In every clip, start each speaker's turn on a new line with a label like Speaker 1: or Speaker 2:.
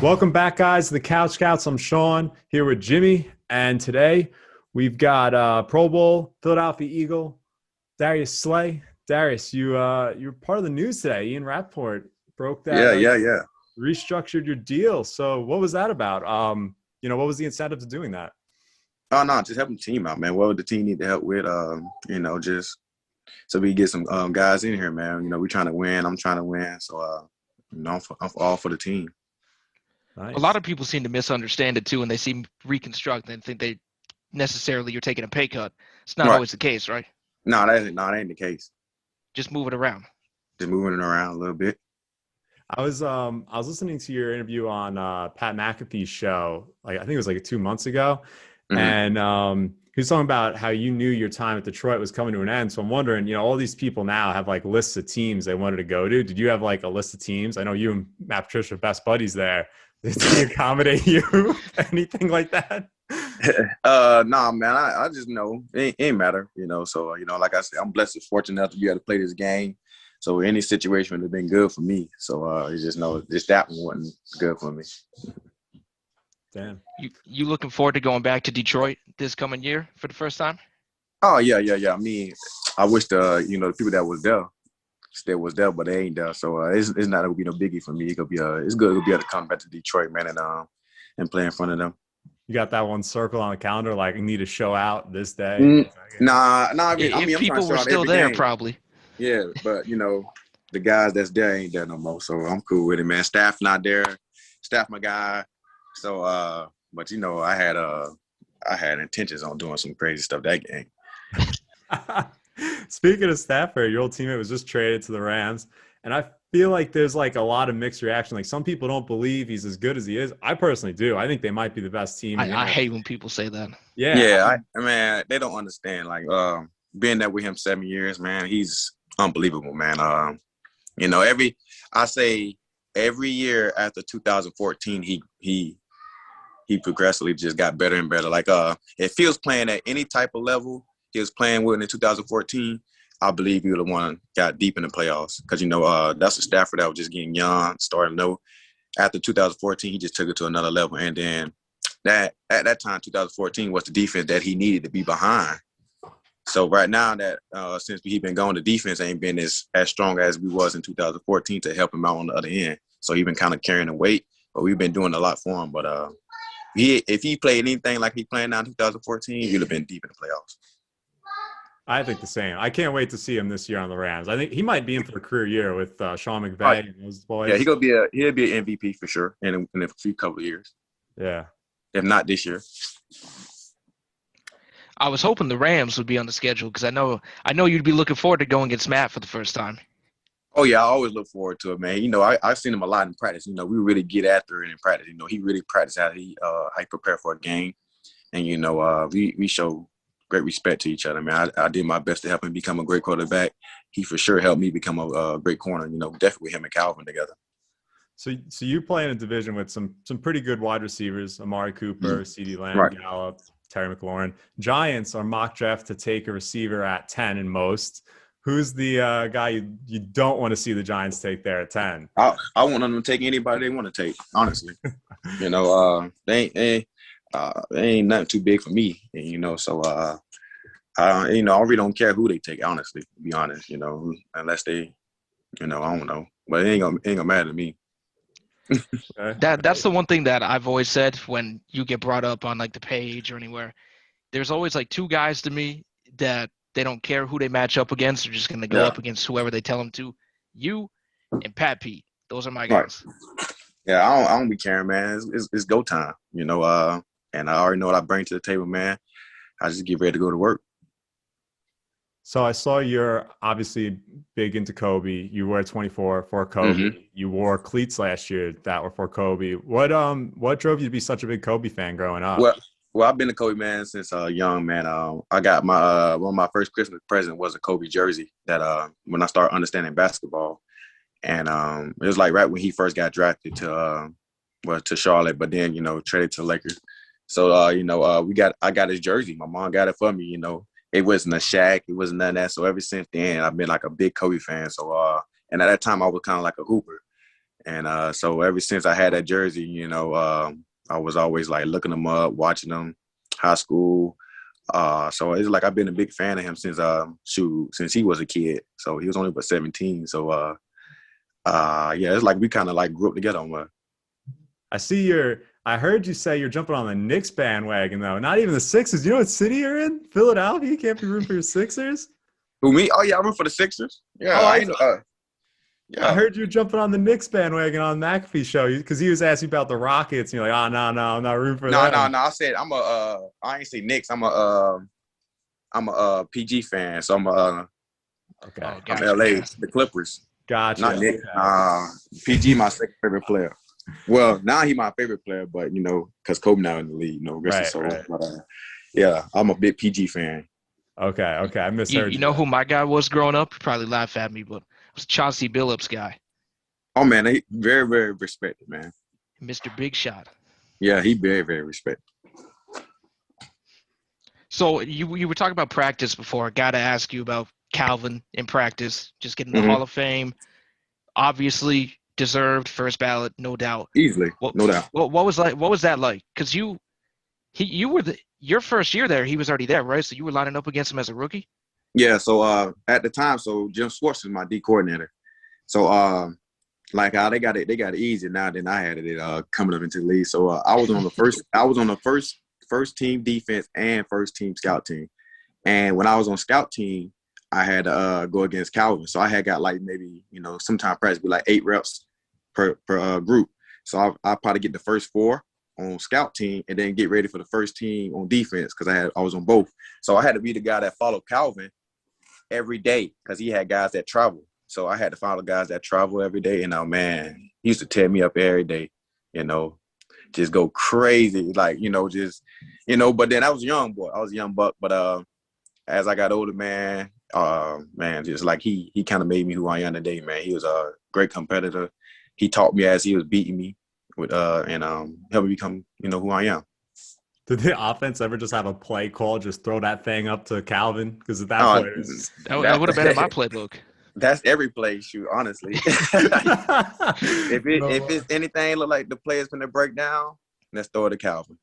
Speaker 1: Welcome back, guys, to the Couch Scouts. I'm Sean here with Jimmy, and today we've got Pro Bowl Philadelphia Eagle Darius Slay. Darius, you're part of the news today. Ian Rappaport broke that.
Speaker 2: Yeah.
Speaker 1: Restructured your deal. So what was that about? What was the incentive to doing that?
Speaker 2: Oh no, just helping the team out, man. What would the team need to help with? Just so we get some guys in here, man. We're trying to win. I'm trying to win. So I'm all for the team.
Speaker 1: Nice.
Speaker 3: A lot of people seem to misunderstand it too, and they see reconstruct and think you're taking a pay cut. It's not always the case, right?
Speaker 2: No, that ain't the case.
Speaker 3: Just move it around.
Speaker 2: Just moving it around a little bit.
Speaker 1: I was listening to your interview on Pat McAfee's show, I think it was 2 months ago, and he was talking about how you knew your time at Detroit was coming to an end. So I'm wondering, all these people now have lists of teams they wanted to go to. Did you have a list of teams? I know you and Matt Patricia are best buddies there. Did he accommodate you? Anything like that?
Speaker 2: Nah, man. I just know it ain't matter, So like I said, I'm blessed and fortunate enough to be able to play this game. So any situation would have been good for me. So you just know just that one wasn't good for me.
Speaker 1: Damn.
Speaker 3: You looking forward to going back to Detroit this coming year for the first time?
Speaker 2: Oh yeah. I mean, I wish the people that was there still was there, but they ain't there. So it's not gonna be no biggie for me. It's good to be able to come back to Detroit, man, and play in front of them.
Speaker 1: You got that one circle on the calendar, you need to show out this day.
Speaker 2: Nah.
Speaker 3: If people were still there, probably.
Speaker 2: Yeah, but the guys that's there ain't there no more. So I'm cool with it, man. Staff not there. Staff my guy. So but I had intentions on doing some crazy stuff that game.
Speaker 1: Speaking of Stafford, your old teammate was just traded to the Rams, and I feel like there's a lot of mixed reaction. Some people don't believe he's as good as he is. I personally do. I think they might be the best team.
Speaker 3: I hate when people say that.
Speaker 2: Yeah. Man, they don't understand. Being there with him 7 years, man, he's unbelievable, man. Every year after 2014, he progressively just got better and better. If he was playing at any type of level he was playing with in 2014, I believe he would have got deep in the playoffs. Because, that's a Stafford that was just getting young, starting low. After 2014, he just took it to another level. And then at that time, 2014 was the defense that he needed to be behind. So right now that since he's been going, the defense ain't been as strong as we was in 2014 to help him out on the other end. So he's been kind of carrying the weight, but we've been doing a lot for him. But if he played anything like he playing now in 2014, he'd have been deep in the playoffs.
Speaker 1: I think the same. I can't wait to see him this year on the Rams. I think he might be in for a career year with Sean McVay and those boys.
Speaker 2: Yeah, he'll be an MVP for sure in a few couple of years.
Speaker 1: Yeah,
Speaker 2: if not this year.
Speaker 3: I was hoping the Rams would be on the schedule because I know you'd be looking forward to going against Matt for the first time.
Speaker 2: Oh yeah, I always look forward to it, man. I've seen him a lot in practice. We really get after it in practice. He really practice how he prepare for a game, and we show great respect to each other, man. I did my best to help him become a great quarterback. He for sure helped me become a great corner. Definitely him and Calvin together.
Speaker 1: So you play in a division with some pretty good wide receivers: Amari Cooper, CeeDee Lamb, Gallup, Terry McLaurin. Giants are mock draft to take a receiver at 10 in most. Who's the guy you don't want to see the Giants take there at 10?
Speaker 2: I want them to take anybody they want to take, honestly. They ain't nothing too big for me, so I really don't care who they take, honestly, to be honest, unless they, I don't know. But it ain't gonna matter to me.
Speaker 3: That's the one thing that I've always said when you get brought up on the page or anywhere. There's always two guys to me that they don't care who they match up against. They're just going to go up against whoever they tell them to. You and Pat Pete. Those are my guys.
Speaker 2: Right. Yeah, I don't be caring, man. It's go time, and I already know what I bring to the table, man. I just get ready to go to work.
Speaker 1: So I saw you're obviously big into Kobe. You wear 24 for Kobe. Mm-hmm. You wore cleats last year that were for Kobe. What drove you to be such a big Kobe fan growing up?
Speaker 2: Well, I've been a Kobe man since young, man. I got my one of my first Christmas present was a Kobe jersey that when I started understanding basketball, and it was right when he first got drafted to Charlotte, but then traded to Lakers. So I got his jersey. My mom got it for me. It wasn't a Shaq. It wasn't none of that. So ever since then, I've been a big Kobe fan. So and at that time, I was kind of like a hooper. And so ever since I had that jersey, you know, I was always like looking him up, watching him, high school. So it's like I've been a big fan of him since he was a kid. So he was only about 17. So yeah, it's like we kind of like grew up together.
Speaker 1: I heard you say you're jumping on the Knicks bandwagon though. Not even the Sixers. You know what city you're in? Philadelphia. You can't be rooting for your Sixers.
Speaker 2: Who, me? Oh yeah, I root for the Sixers. Yeah,
Speaker 1: I heard you jumping on the Knicks bandwagon on McAfee's show because he was asking about the Rockets. And you're like, oh no, I'm not rooting for them.
Speaker 2: No. I said I ain't say Knicks. I'm a PG fan. So I'm LA, the Clippers.
Speaker 1: Gotcha.
Speaker 2: Not Nick. PG, my second favorite player. Well, now he my favorite player, but you know, because Kobe now in the league, you know, rest his soul.
Speaker 1: Right.
Speaker 2: But yeah, I'm a big PG fan.
Speaker 1: Okay. I misheard.
Speaker 3: You know who my guy was growing up? You'd probably laugh at me, but it was Chauncey Billups' guy.
Speaker 2: Oh man, he very, very respected, man.
Speaker 3: Mr. Big Shot.
Speaker 2: Yeah, he very, very respected.
Speaker 3: So you were talking about practice before. I got to ask you about Calvin in practice, just getting the Hall of Fame. Obviously deserved first ballot, no doubt.
Speaker 2: Easily, no doubt.
Speaker 3: What was that like? Because you were your first year there. He was already there, right? So you were lining up against him as a rookie.
Speaker 2: Yeah. So at the time, so Jim Schwartz was my D coordinator. So like how they got it easy now than I had it coming up into the league. So I was on the first team defense and first team scout team. And when I was on scout team, I had to go against Calvin. So I had got like maybe, you know, sometime practice be like 8 reps per group. So I probably get the first 4 on scout team and then get ready for the first team on defense because I was on both. So I had to be the guy that followed Calvin every day because he had guys that travel. So I had to follow guys that travel every day. And man, he used to tear me up every day, you know, just go crazy. Like, you know, just, you know, but then I was a young boy. I was a young buck. But as I got older, man, just like he kind of made me who I am today, man. He was a great competitor. He taught me as he was beating me with and helped me become, you know, who I am.
Speaker 1: Did the offense ever just have a play call, just throw that thing up to Calvin? Because at that point,
Speaker 3: that would have been in my playbook.
Speaker 2: That's every play, shoot, honestly. if it's anything look like the player's gonna break down, let's throw it to Calvin.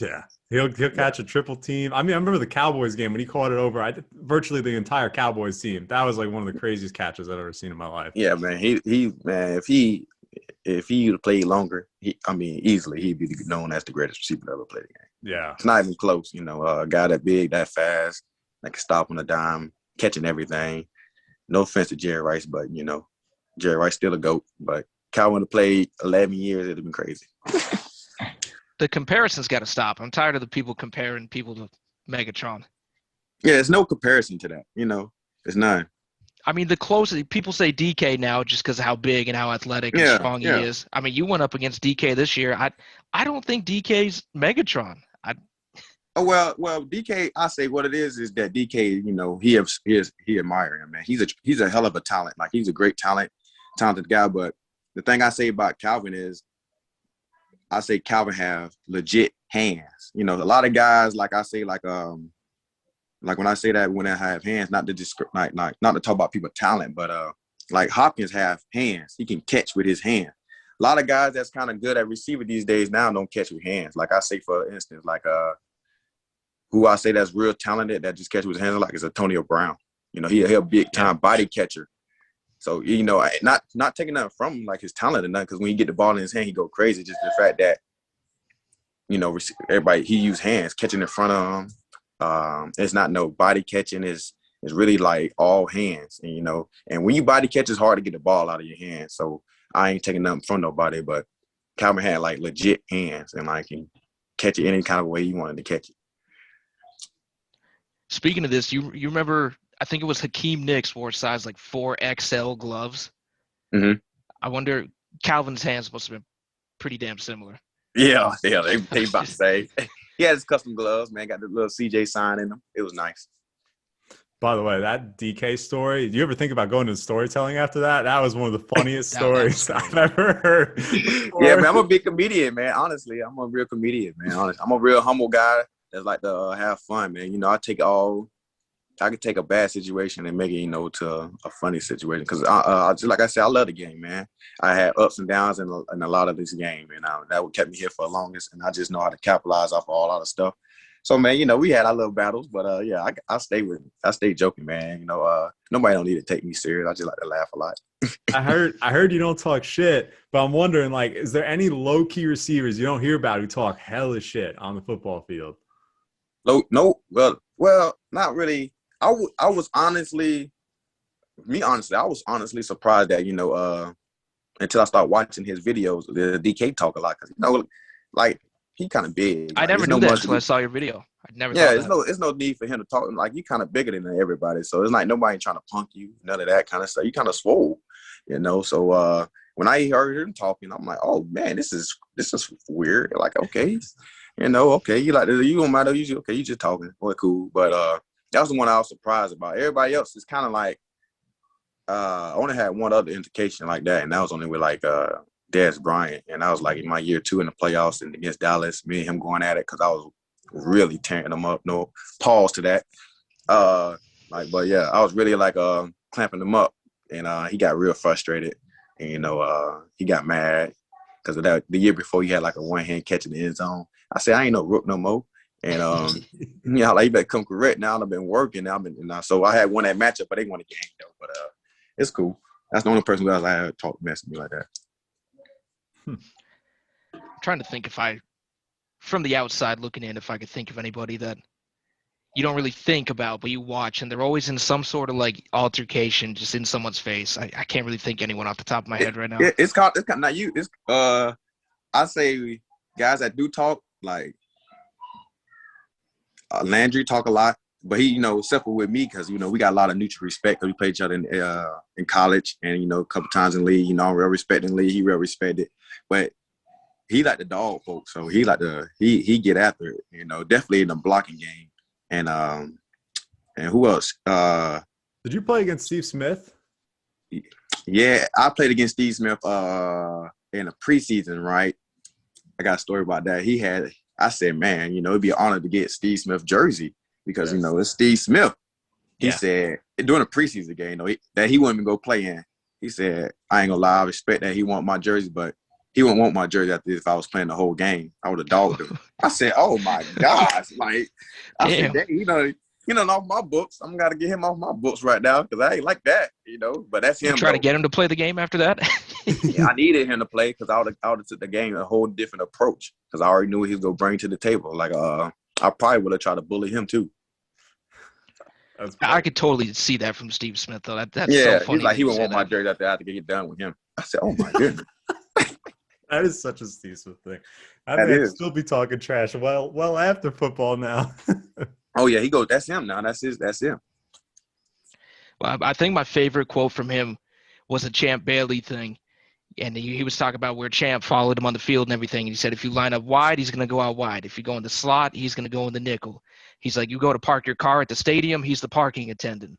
Speaker 1: Yeah, he'll catch a triple team. I mean, I remember the Cowboys game when he caught it over. Virtually the entire Cowboys team. That was like one of the craziest catches I've ever seen in my life.
Speaker 2: Yeah, man. If he played longer, easily he'd be known as the greatest receiver to ever play the game.
Speaker 1: Yeah,
Speaker 2: it's not even close. You know, a guy that big, that fast, that can stop on a dime, catching everything. No offense to Jerry Rice, but you know, Jerry Rice still a GOAT. But Calvin have played 11 years, it'd have been crazy.
Speaker 3: The comparison's got to stop. I'm tired of the people comparing people to Megatron.
Speaker 2: Yeah, there's no comparison to that. You know, it's none.
Speaker 3: I mean, the closest people say DK now just because of how big and how athletic and strong he is. I mean, you went up against DK this year. I don't think DK's Megatron.
Speaker 2: Well, DK, I say what it is that DK, you know, he admire him, man. He's a hell of a talent. Like he's a great talented guy. But the thing I say about Calvin is, I say Calvin have legit hands. You know, a lot of guys, like I say, like when I say that when I have hands, not to talk about people's talent, but like Hopkins have hands. He can catch with his hand. A lot of guys that's kind of good at receiver these days now don't catch with hands. Like I say, for instance, like who I say that's real talented that just catch with his hands like is Antonio Brown. You know, he a big time body catcher. So, you know, not taking nothing from him, like his talent or nothing, because when he get the ball in his hand, he go crazy. Just the fact that, you know, everybody, he use hands, catching in front of him. It's not no body catching. It's really like all hands. And, you know, and when you body catch, it's hard to get the ball out of your hands. So I ain't taking nothing from nobody, but Calvin had like legit hands and like he catch it any kind of way he wanted to catch it.
Speaker 3: Speaking of this, you remember, I think it was Hakeem Nicks wore size like 4XL gloves.
Speaker 2: Mm-hmm.
Speaker 3: I wonder, Calvin's hands must have been pretty damn similar.
Speaker 2: Yeah, they about to say. He had his custom gloves, man. Got the little CJ sign in them. It was nice.
Speaker 1: By the way, that DK story, do you ever think about going to storytelling after that? That was one of the funniest stories I've ever heard.
Speaker 2: Yeah, man, I'm a big comedian, man. Honestly, I'm a real comedian, man. Honestly, I'm a real humble guy that's like to have fun, man. You know, I take all I could take a bad situation and make it, to a funny situation. Because just like I said, I love the game, man. I had ups and downs in a lot of this game, and that what kept me here for the longest. And I just know how to capitalize off of all other stuff. So, man, we had our little battles, but yeah, I stay joking, man. Nobody don't need to take me serious. I just like to laugh a lot.
Speaker 1: I heard you don't talk shit, but I'm wondering, like, is there any low key receivers you don't hear about who talk hella shit on the football field?
Speaker 2: No, well, not really. I was honestly surprised that, until I started watching his videos, the DK talk a lot because, like he kind of big.
Speaker 3: I
Speaker 2: like,
Speaker 3: never knew that until I saw your video. I never
Speaker 2: Yeah,
Speaker 3: thought
Speaker 2: it's no need for him to talk. Like, you kind of bigger than everybody. So it's like nobody trying to punk you, none of that kind of stuff. You kind of swole, So when I heard him talking, I'm like, oh man, this is weird. Like, okay, okay, you don't matter. You just talking. Well, cool. But that was the one I was surprised about. Everybody else is kind of like, I only had one other indication like that, and that was only with like Bryant, and I was like in my year 2 in the playoffs and against Dallas, me and him going at it because I was really tearing them up. No pause to that. But yeah, I was really like clamping him up, and he got real frustrated, and he got mad because of that. The year before, he had like a one-hand catch in the end zone. I said, I ain't no rook no more. And like, you better come correct. Now I've been working. So I had won that matchup, but they won the game though. But it's cool. That's the only person who I had talked mess with me like that.
Speaker 3: I'm trying to think from the outside looking in, if I could think of anybody that you don't really think about, but you watch, and they're always in some sort of like altercation, just in someone's face. I can't really think anyone off the top of my head right now.
Speaker 2: It's not you. It's I say guys that do talk, like Landry talk a lot, but he, except for with me, because we got a lot of mutual respect because we played each other in college, and a couple times in league. I'm real respecting league. He real respected, but he like the dog folks, so he like he get after it. Definitely in the blocking game, and who else?
Speaker 1: Did you play against Steve Smith?
Speaker 2: Yeah, I played against Steve Smith in the preseason. Right, I got a story about that. I said, man, it'd be an honor to get Steve Smith jersey because, it's Steve Smith. He said, during a preseason game, that he wouldn't even go play in. He said, I ain't gonna lie, I respect that he want my jersey, but he wouldn't want my jersey after if I was playing the whole game. I would have dogged him. I said, oh my gosh. Like, I said, off my books. I'm gonna get him off my books right now because I ain't like that, But that's him.
Speaker 3: You try to get him to play the game after that?
Speaker 2: Yeah, I needed him to play because I would have took the game a whole different approach because I already knew what he was gonna bring to the table. Like, I probably would have tried to bully him too.
Speaker 3: I could totally see that from Steve Smith though. That's
Speaker 2: so
Speaker 3: funny.
Speaker 2: He's like, he wouldn't want my jersey after I had to get done with him. I said, oh my goodness.
Speaker 1: That is such a Steve Smith thing. I'd still be talking trash well after football now.
Speaker 2: Oh yeah, he goes. That's him now. That's him.
Speaker 3: Well, I think my favorite quote from him was a Champ Bailey thing, and he was talking about where Champ followed him on the field and everything. And he said, if you line up wide, he's going to go out wide. If you go in the slot, he's going to go in the nickel. He's like, you go to park your car at the stadium, he's the parking attendant.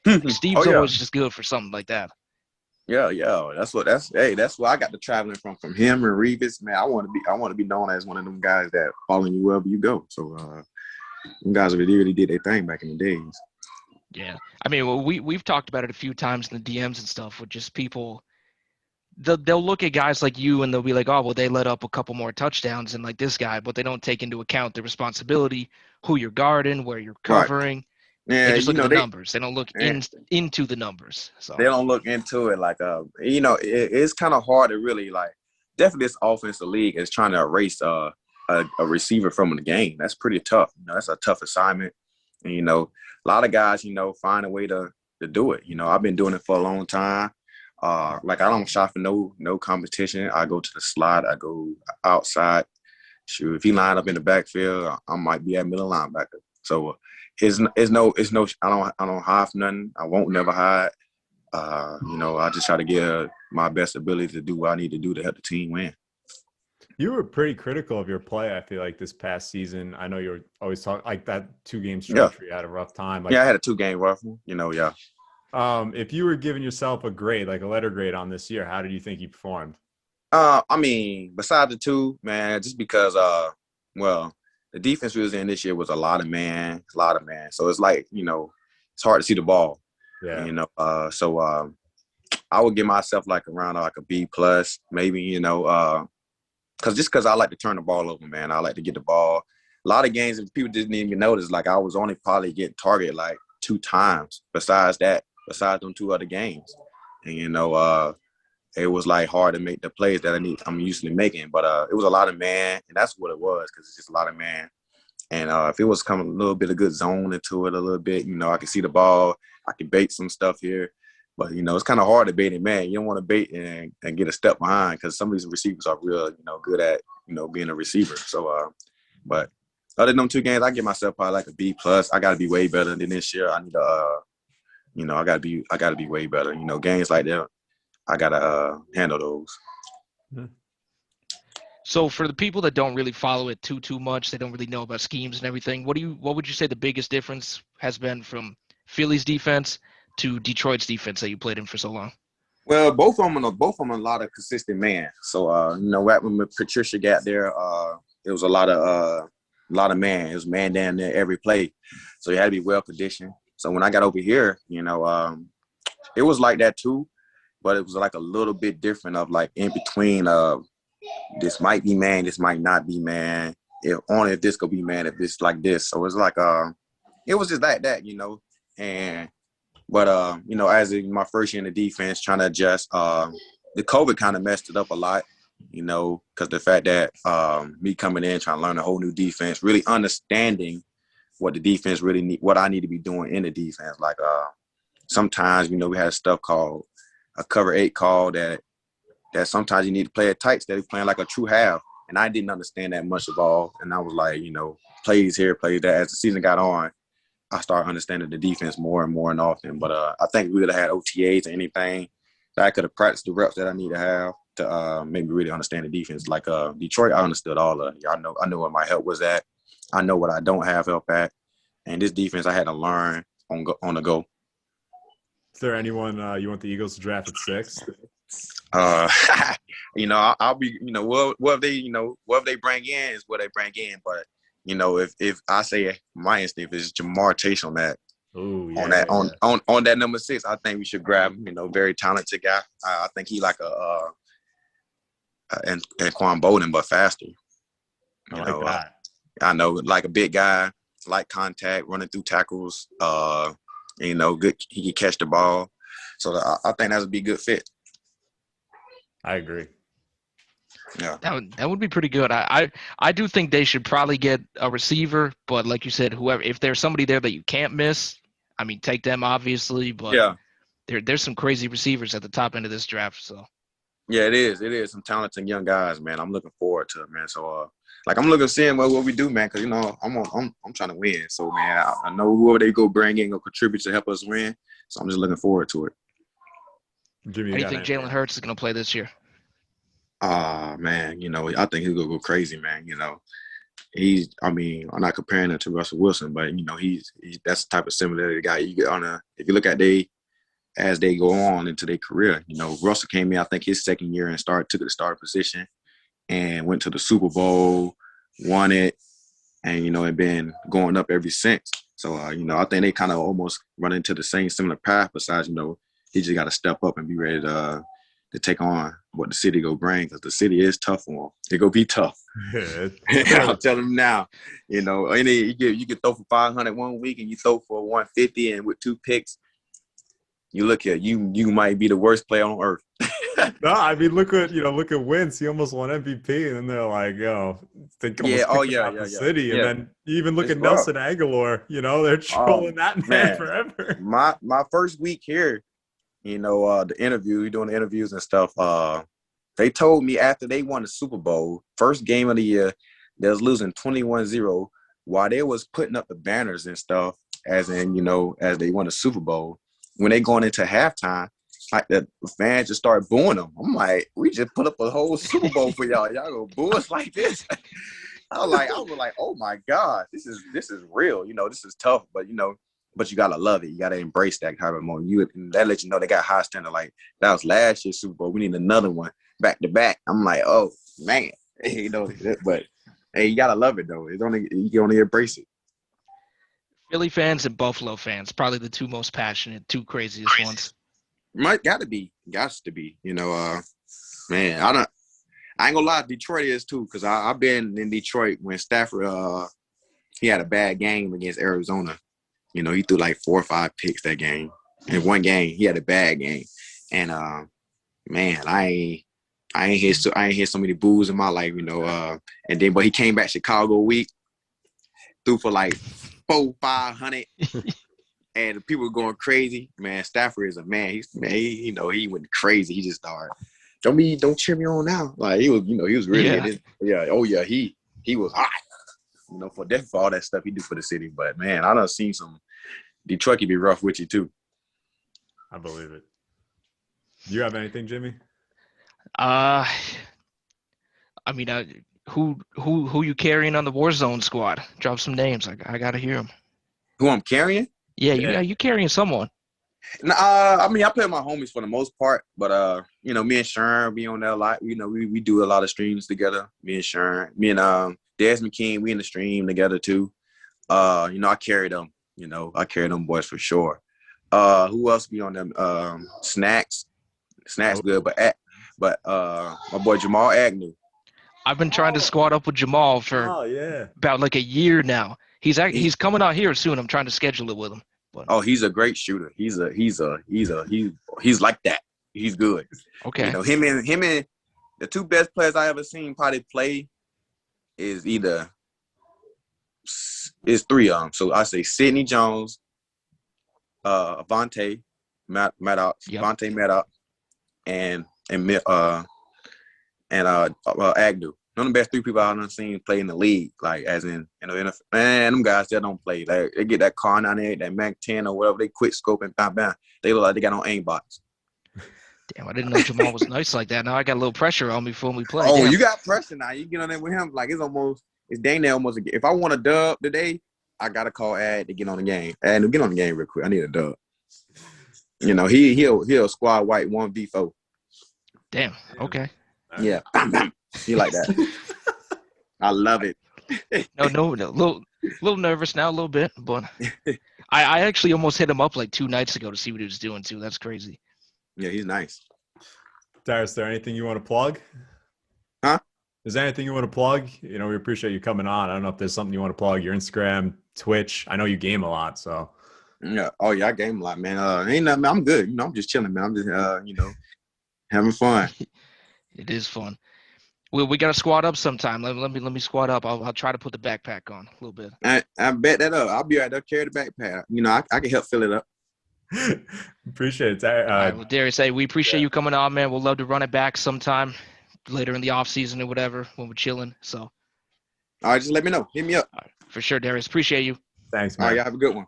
Speaker 3: Like, Steve's always just good for something like that.
Speaker 2: Yeah. That's why I got the traveling from him and Revis. Man, I want to be known as one of them guys that following you wherever you go. So them guys really did their thing back in the days.
Speaker 3: Yeah. I mean, we've talked about it a few times in the DMs and stuff with just people. They'll look at guys like you and they'll be like, oh, well, they let up a couple more touchdowns than like this guy, but they don't take into account the responsibility, who you're guarding, where you're covering. Right. Yeah, they just look at the numbers. They don't look into the numbers. So
Speaker 2: they don't look into it like it's kind of hard to really like. Definitely, this offensive league is trying to erase a receiver from the game. That's pretty tough. That's a tough assignment. And a lot of guys, find a way to do it. I've been doing it for a long time. Like, I don't shop for no competition. I go to the slot. I go outside. Shoot, if he line up in the backfield, I might be at middle linebacker. So it's no. I don't hide for nothing. I won't never hide. I just try to give my best ability to do what I need to do to help the team win.
Speaker 1: You were pretty critical of your play, I feel like, this past season. I know you were always talking like that 2-game stretch where you had a rough time. Like,
Speaker 2: I had a 2-game rough one. Yeah.
Speaker 1: If you were giving yourself a grade, like a letter grade on this year, how did you think you performed?
Speaker 2: I mean, besides the 2, man, just because, the defense we was in this year was a lot of man. So it's like, it's hard to see the ball.
Speaker 1: Yeah.
Speaker 2: You know, so I would give myself like around like a B plus, maybe, you know, because I like to turn the ball over, man. I like to get the ball. A lot of games, if people didn't even notice, like I was only probably getting targeted like 2 times besides them 2 other games. And, you know, it was like hard to make the plays that I'm usually making. But it was a lot of man, and that's what it was, because it's just a lot of man. And if it was coming a little bit of good zone into it a little bit, you know, I could see the ball. I could bait some stuff here. But, you know, it's kind of hard to bait it, man. You don't want to bait and get a step behind, because some of these receivers are real, you know, good at, you know, being a receiver. So, but other than them 2 games, I give myself probably like a B plus. I got to be way better than this year. I need to, you know, I got to be way better. You know, games like that, I got to handle those.
Speaker 3: So for the people that don't really follow it too much, they don't really know about schemes and everything. What would you say the biggest difference has been from Philly's defense to Detroit's defense that you played in for so long?
Speaker 2: Well, both of them a lot of consistent man. So you know, right when Patricia got there, it was a lot of man. It was man down there every play, so you had to be well conditioned. So when I got over here, you know, it was like that too, but it was like a little bit different of like in between. This might be man, this might not be man. If this could be man, if this like this. So it's like it was just that, you know. But you know, as in my first year in the defense, trying to adjust, the COVID kind of messed it up a lot, you know, because the fact that me coming in trying to learn a whole new defense, really understanding what the defense really need, what I need to be doing in the defense. Like sometimes, you know, we had stuff called a cover 8 call that sometimes you need to play it tight instead of playing like a true half. And I didn't understand that much of all. And I was like, you know, plays here, plays that. As the season got on, I started understanding the defense more and more and often. But I think we would have had OTAs or anything that I could have practiced the reps that I need to have to maybe really understand the defense. Like Detroit, I understood all of it. I know where my help was at. I know what I don't have help at. And this defense, I had to learn on the go.
Speaker 1: Is there anyone you want the Eagles to draft at 6?
Speaker 2: You know, I'll be, you know, what they bring in is what they bring in. But, you know, if I say my instinct is Jamar Chase on that, on that number 6, I think we should grab him. You know, very talented guy. I think he like and Quan Bolden, but faster.
Speaker 1: I like that.
Speaker 2: I know, like a big guy, light contact, running through tackles. You know, good. He can catch the ball. So I think that would be a good fit.
Speaker 1: I agree.
Speaker 2: Yeah,
Speaker 3: that would be pretty good. I do think they should probably get a receiver, but like you said, whoever, if there's somebody there that you can't miss, I mean, take them obviously. But
Speaker 2: yeah,
Speaker 3: there's some crazy receivers at the top end of this draft. So
Speaker 2: yeah, it is some talented young guys, man. I'm looking forward to it, man. So like I'm looking to see what we do, man, because you know I'm trying to win. So man, I know whoever they go bring in will contribute to help us win. So I'm just looking forward to it.
Speaker 1: Jimmy,
Speaker 3: how do you think Jalen Hurts is going to play this year?
Speaker 2: Man, you know, I think he's gonna go crazy, man. You know, I'm not comparing him to Russell Wilson, but you know, he's that's the type of similar guy you get if you look at as they go on into their career. You know, Russell came in, I think his second year and took the starter position and went to the Super Bowl, won it, and you know, and been going up ever since. So you know, I think they kind of almost run into the same similar path. Besides, you know, he just got to step up and be ready to take on what the city go bring, because the city is tough for him. It go be tough. I'll tell him now. You know, you can throw for 500 one week and you throw for 150, and with 2 picks, you look at you might be the worst player on earth.
Speaker 1: No, I mean look at Wentz. He almost won MVP, and then they're like, they the city. And then you even look at Nelson Aguilar. You know, they're trolling that man forever.
Speaker 2: My first week here, you know, doing the interviews and stuff. They told me after they won the Super Bowl, first game of the year, they was losing 21-0 while they was putting up the banners and stuff, as in, you know, as they won the Super Bowl. When they going into halftime, like the fans just start booing them. I'm like, we just put up a whole Super Bowl for y'all. Y'all go boo us like this? I was like, oh my God, this is real. You know, this is tough, but you know. But you gotta love it. You gotta embrace that kind of moment. That lets you know they got high standard. Like that was last year's Super Bowl. We need another one back to back. I'm like, oh man, you know. But hey, you gotta love it though. You can only embrace it.
Speaker 3: Philly fans and Buffalo fans, probably the two most passionate, two craziest ones.
Speaker 2: Got to be. Man, I ain't gonna lie, Detroit is too, because I've been in Detroit when Stafford he had a bad game against Arizona. He threw like 4 or 5 picks that game. In one game, he had a bad game. And man, I ain't hear so many boos in my life, and then but he came back Chicago week, threw for like 400-500 and people were going crazy. Man, Stafford is a man. He went crazy. He just started, don't cheer me on now. Like he was really he was hot. For all that stuff he do for the city. But man, I done seen some Detroit can be rough with you too.
Speaker 1: I believe it. Do you have anything, Jimmy?
Speaker 3: Who you carrying on the Warzone squad? Drop some names. I gotta hear them.
Speaker 2: Who I'm carrying?
Speaker 3: Yeah, you carrying someone.
Speaker 2: I play with my homies for the most part, but me and Sharon, we on there a lot. We do a lot of streams together. Me and Sharon, me and Desmond King, we in the stream together too. I carry them. I carry them boys for sure. Who else be on them? Snacks good, but my boy Jamal Agnew.
Speaker 3: I've been trying to squad up with Jamal for about like a year now. He's coming out here soon. I'm trying to schedule it with him. But.
Speaker 2: Oh, he's a great shooter. He's like that. He's good.
Speaker 3: Okay.
Speaker 2: Him and the two best players I ever seen probably play is three of them. So I say Sidney Jones, Avante Maddox, Avante Maddox, and Agnew. None of the best 3 people I've seen play in the league, like as in man, them guys that don't play. Like they get that car down there, that Mac 10 or whatever, they quick scope and bam. They look like they got on aimbots.
Speaker 3: Damn, I didn't know Jamal was nice like that. Now I got a little pressure on me before we play.
Speaker 2: Oh,
Speaker 3: Damn.
Speaker 2: You got pressure now. You get on there with him, like it's dang near almost. If I want a dub today, I gotta call Ad to get on the game. Ad, get on the game real quick. I need a dub. He'll squad white 1v4.
Speaker 3: Damn. Okay.
Speaker 2: Yeah, bam, bam. You like that? I love it.
Speaker 3: No, little nervous now, a little bit, but I actually almost hit him up like 2 nights ago to see what he was doing too. That's crazy.
Speaker 2: Yeah, he's nice.
Speaker 1: Darius, is there anything you want to plug?
Speaker 2: Huh?
Speaker 1: Is there anything you want to plug? We appreciate you coming on. I don't know if there's something you want to plug. Your Instagram, Twitch. I know you game a lot, so.
Speaker 2: Yeah. Oh yeah, I game a lot, man. Ain't nothing. Man. I'm good. I'm just chilling, man. I'm just having fun.
Speaker 3: It is fun. We got to squad up sometime. Let me squad up. I'll try to put the backpack on a little bit.
Speaker 2: I bet that up. I'll be right there, carry the backpack. I can help fill it up.
Speaker 1: Appreciate it.
Speaker 3: All right, well, Darius, we appreciate you coming on, man. We'll love to run it back sometime later in the off season or whatever when we're chilling. So.
Speaker 2: All right, just let me know. Hit me up.
Speaker 3: All right, for sure, Darius. Appreciate you.
Speaker 1: Thanks, man.
Speaker 2: All right, y'all have a good one.